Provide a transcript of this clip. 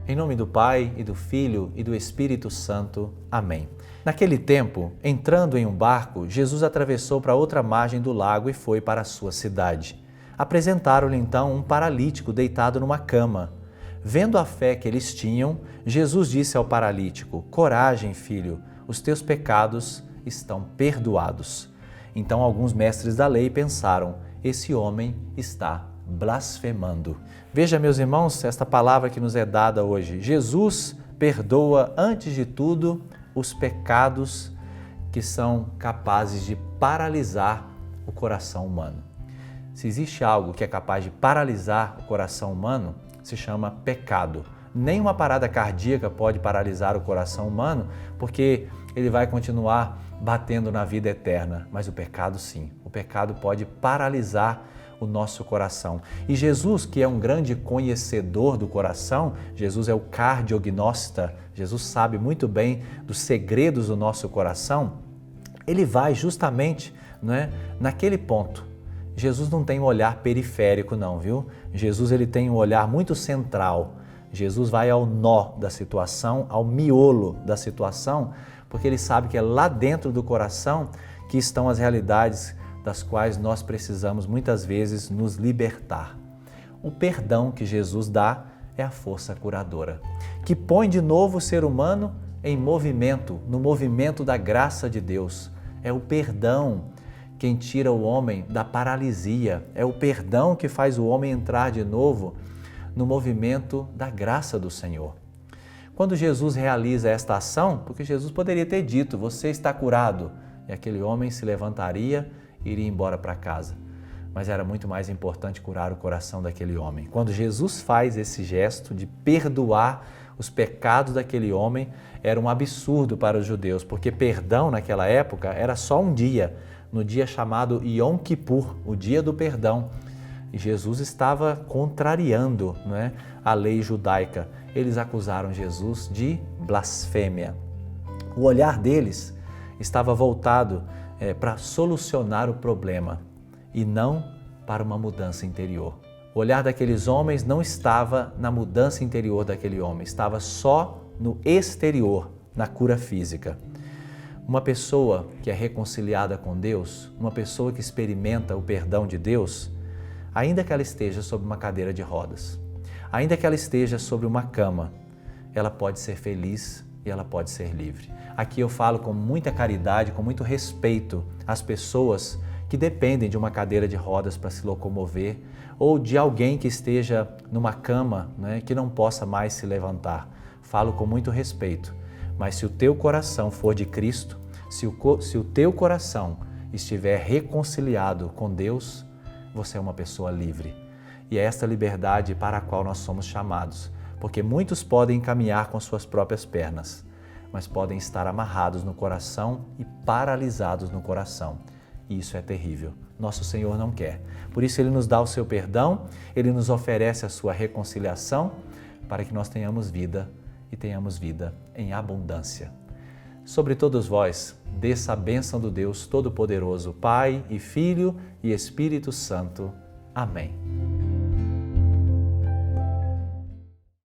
Em nome do Pai, e do Filho, e do Espírito Santo. Amém. Naquele tempo, entrando em um barco, Jesus atravessou para outra margem do lago e foi para a sua cidade. Apresentaram-lhe então um paralítico deitado numa cama. Vendo a fé que eles tinham, Jesus disse ao paralítico: Coragem, filho, os teus pecados estão perdoados. Então alguns mestres da lei pensaram: esse homem está blasfemando. Veja, meus irmãos, esta palavra que nos é dada hoje. Jesus perdoa, antes de tudo, os pecados que são capazes de paralisar o coração humano. Se existe algo que é capaz de paralisar o coração humano, se chama pecado. Nenhuma parada cardíaca pode paralisar o coração humano, porque ele vai continuar batendo na vida eterna. Mas o pecado sim, o pecado pode paralisar o nosso coração. E Jesus, que é um grande conhecedor do coração, Jesus é o cardiognósta, Jesus sabe muito bem dos segredos do nosso coração, ele vai justamente, naquele ponto. Jesus não tem um olhar periférico não, viu? Jesus ele tem um olhar muito central. Jesus vai ao nó da situação, ao miolo da situação, porque ele sabe que é lá dentro do coração que estão as realidades das quais nós precisamos muitas vezes nos libertar. O perdão que Jesus dá é a força curadora, que põe de novo o ser humano em movimento, no movimento da graça de Deus. É o perdão quem tira o homem da paralisia, é o perdão que faz o homem entrar de novo no movimento da graça do Senhor. Quando Jesus realiza esta ação, porque Jesus poderia ter dito: você está curado, e aquele homem se levantaria e iria embora para casa. Mas era muito mais importante curar o coração daquele homem. Quando Jesus faz esse gesto de perdoar os pecados daquele homem, era um absurdo para os judeus, porque perdão naquela época era só um dia, no dia chamado Yom Kippur, o dia do perdão. E Jesus estava contrariando, a lei judaica. Eles acusaram Jesus de blasfêmia. O olhar deles estava voltado para solucionar o problema e não para uma mudança interior. O olhar daqueles homens não estava na mudança interior daquele homem, estava só no exterior, na cura física. Uma pessoa que é reconciliada com Deus, uma pessoa que experimenta o perdão de Deus, ainda que ela esteja sobre uma cadeira de rodas, ainda que ela esteja sobre uma cama, ela pode ser feliz e ela pode ser livre. Aqui eu falo com muita caridade, com muito respeito às pessoas que dependem de uma cadeira de rodas para se locomover ou de alguém que esteja numa cama, que não possa mais se levantar. Falo com muito respeito, mas se o teu coração for de Cristo, se o teu coração estiver reconciliado com Deus, você é uma pessoa livre. E é esta liberdade para a qual nós somos chamados, porque muitos podem caminhar com suas próprias pernas, mas podem estar amarrados no coração e paralisados no coração. E isso é terrível. Nosso Senhor não quer. Por isso Ele nos dá o seu perdão, Ele nos oferece a sua reconciliação para que nós tenhamos vida e tenhamos vida em abundância. Sobre todos vós, desça a bênção do Deus Todo-Poderoso, Pai e Filho e Espírito Santo. Amém.